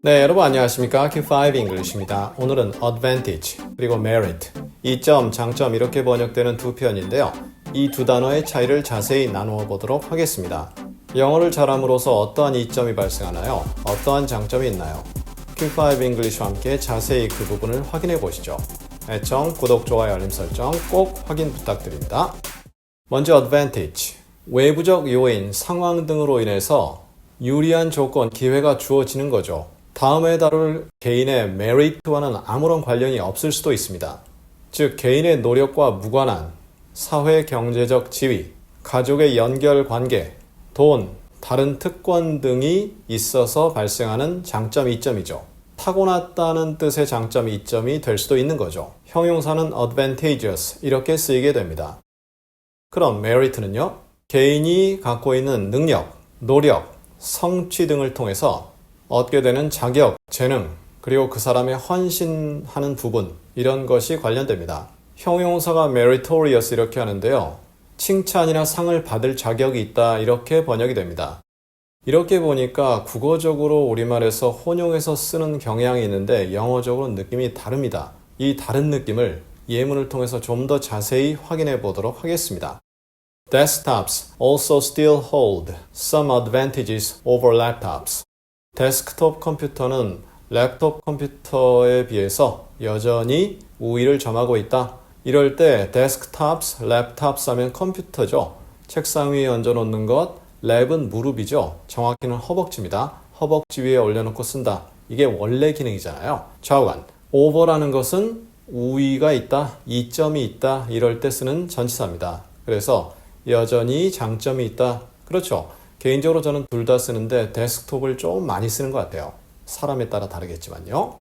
네, 여러분 안녕하십니까? Q5 English입니다. 오늘은 advantage 그리고 merit, 이점, 장점 이렇게 번역되는 두 표현인데요. 이 두 단어의 차이를 자세히 나누어 보도록 하겠습니다. 영어를 잘함으로써 어떠한 이점이 발생하나요? 어떠한 장점이 있나요? Q5 English와 함께 자세히 그 부분을 확인해 보시죠. 애청, 구독, 좋아요, 알림 설정 꼭 확인 부탁드립니다. 먼저 advantage, 외부적 요인, 상황 등으로 인해서 유리한 조건, 기회가 주어지는 거죠. 다음에 다룰 개인의 메리트와는 아무런 관련이 없을 수도 있습니다. 즉, 개인의 노력과 무관한 사회 경제적 지위, 가족의 연결 관계, 돈, 다른 특권 등이 있어서 발생하는 장점, 이점이죠. 타고났다는 뜻의 장점, 이점이 될 수도 있는 거죠. 형용사는 advantageous 이렇게 쓰이게 됩니다. 그럼 merit는요? 개인이 갖고 있는 능력, 노력, 성취 등을 통해서 얻게 되는 자격, 재능, 그리고 그 사람의 헌신하는 부분, 이런 것이 관련됩니다. 형용사가 meritorious 이렇게 하는데요. 칭찬이나 상을 받을 자격이 있다 이렇게 번역이 됩니다. 이렇게 보니까 국어적으로 우리말에서 혼용해서 쓰는 경향이 있는데 영어적으로는 느낌이 다릅니다. 이 다른 느낌을 예문을 통해서 좀 더 자세히 확인해 보도록 하겠습니다. Desktops also still hold some advantages over laptops. 데스크톱 컴퓨터는 랩톱 컴퓨터에 비해서 여전히 우위를 점하고 있다. 이럴 때 데스크탑스, 랩탑스 하면 컴퓨터죠. 책상 위에 얹어놓는 것, 랩은 무릎이죠. 정확히는 허벅지입니다. 허벅지 위에 올려놓고 쓴다. 이게 원래 기능이잖아요. 좌우간, over라는 것은 우위가 있다, 이점이 있다, 이럴 때 쓰는 전치사입니다. 그래서 여전히 장점이 있다. 그렇죠. 개인적으로 저는 둘 다 쓰는데 데스크톱을 좀 많이 쓰는 것 같아요. 사람에 따라 다르겠지만요.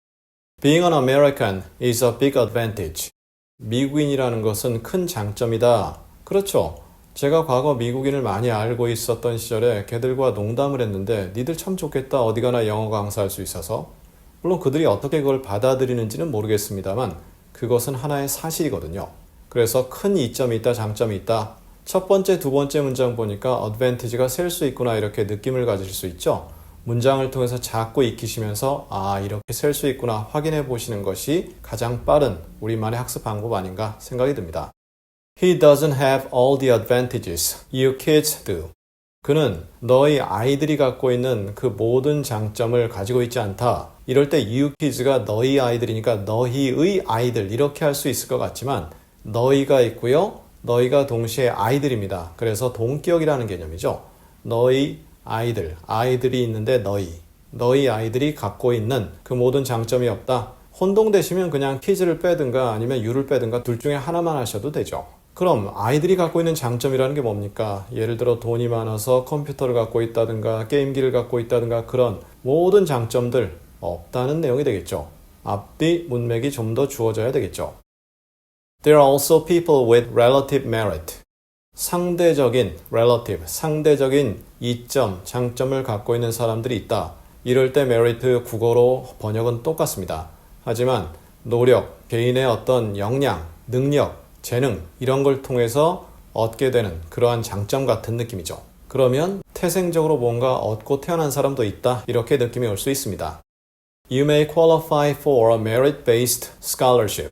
Being an American is a big advantage. 미국인이라는 것은 큰 장점이다. 그렇죠. 제가 과거 미국인을 많이 알고 있었던 시절에 걔들과 농담을 했는데 니들 참 좋겠다. 어디 가나 영어 강사할 수 있어서. 물론 그들이 어떻게 그걸 받아들이는지는 모르겠습니다만 그것은 하나의 사실이거든요. 그래서 큰 이점이 있다, 장점이 있다. 첫 번째, 두 번째 문장 보니까 advantage가 셀 수 있구나 이렇게 느낌을 가질 수 있죠. 문장을 통해서 자꾸 익히시면서 이렇게 셀 수 있구나 확인해 보시는 것이 가장 빠른 우리만의 학습 방법 아닌가 생각이 듭니다. He doesn't have all the advantages you kids do. 그는 너희 아이들이 갖고 있는 그 모든 장점을 가지고 있지 않다. 이럴 때 you kids가 너희 아이들이니까 너희의 아이들 이렇게 할 수 있을 것 같지만 너희가 있고요. 너희가 동시에 아이들입니다. 그래서 동격이라는 개념이죠. 너희 아이들, 아이들이 있는데 너희 아이들이 갖고 있는 그 모든 장점이 없다. 혼동되시면 그냥 kids를 빼든가 아니면 you를 빼든가 둘 중에 하나만 하셔도 되죠. 그럼 아이들이 갖고 있는 장점이라는 게 뭡니까? 예를 들어 돈이 많아서 컴퓨터를 갖고 있다든가 게임기를 갖고 있다든가 그런 모든 장점들 없다는 내용이 되겠죠. 앞뒤 문맥이 좀 더 주어져야 되겠죠. There are also people with relative merit. 상대적인 이점, 장점을 갖고 있는 사람들이 있다. 이럴 때 merit 국어로 번역은 똑같습니다. 하지만 노력, 개인의 어떤 역량, 능력, 재능 이런 걸 통해서 얻게 되는 그러한 장점 같은 느낌이죠. 그러면 태생적으로 뭔가 얻고 태어난 사람도 있다. 이렇게 느낌이 올 수 있습니다. You may qualify for a merit-based scholarship.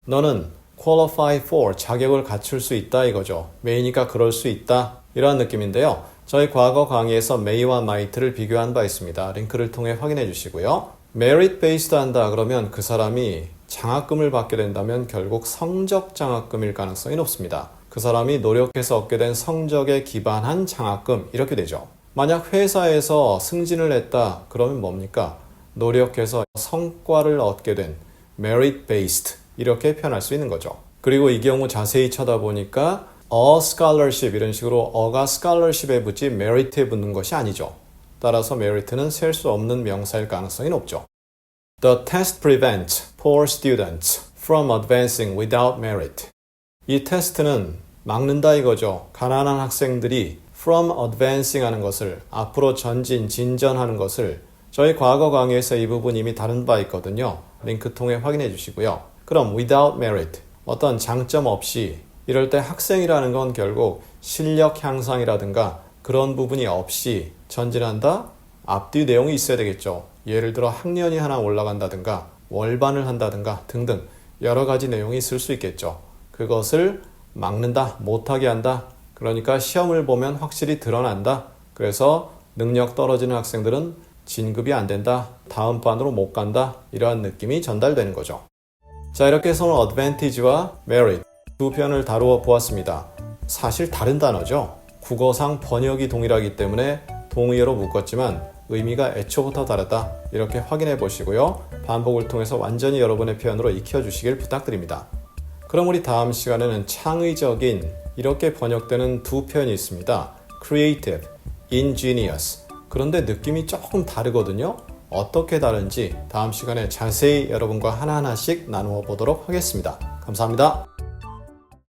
너는 qualify for, 자격을 갖출 수 있다 이거죠. may니까 그럴 수 있다 이런 느낌인데요. 저희 과거 강의에서 may와 might를 비교한 바 있습니다. 링크를 통해 확인해 주시고요. merit based 한다 그러면 그 사람이 장학금을 받게 된다면 결국 성적 장학금일 가능성이 높습니다. 그 사람이 노력해서 얻게 된 성적에 기반한 장학금 이렇게 되죠. 만약 회사에서 승진을 했다 그러면 뭡니까? 노력해서 성과를 얻게 된 merit based 이렇게 표현할 수 있는 거죠. 그리고 이 경우 자세히 쳐다보니까 a scholarship 이런 식으로 a가 scholarship에 붙지 merit에 붙는 것이 아니죠. 따라서 merit는 셀 수 없는 명사일 가능성이 높죠. The test prevents poor students from advancing without merit. 이 테스트는 막는다 이거죠. 가난한 학생들이 from advancing 하는 것을 앞으로 진전하는 것을 저희 과거 강의에서 이 부분 이미 다룬 바 있거든요. 링크 통해 확인해 주시고요. 그럼 without merit, 어떤 장점 없이 이럴 때 학생이라는 건 결국 실력 향상이라든가 그런 부분이 없이 전진한다? 앞뒤 내용이 있어야 되겠죠. 예를 들어 학년이 하나 올라간다든가 월반을 한다든가 등등 여러 가지 내용이 있을 수 있겠죠. 그것을 막는다, 못하게 한다. 그러니까 시험을 보면 확실히 드러난다. 그래서 능력 떨어지는 학생들은 진급이 안 된다. 다음 반으로 못 간다. 이러한 느낌이 전달되는 거죠. 자, 이렇게 해서 오늘 advantage와 merit 두 편을 다루어 보았습니다. 사실 다른 단어죠. 국어상 번역이 동일하기 때문에 동의어로 묶었지만 의미가 애초부터 다르다. 이렇게 확인해 보시고요. 반복을 통해서 완전히 여러분의 표현으로 익혀주시길 부탁드립니다. 그럼 우리 다음 시간에는 창의적인 이렇게 번역되는 두 표현이 있습니다. creative, ingenious. 그런데 느낌이 조금 다르거든요. 어떻게 다른지 다음 시간에 자세히 여러분과 하나하나씩 나누어 보도록 하겠습니다. 감사합니다.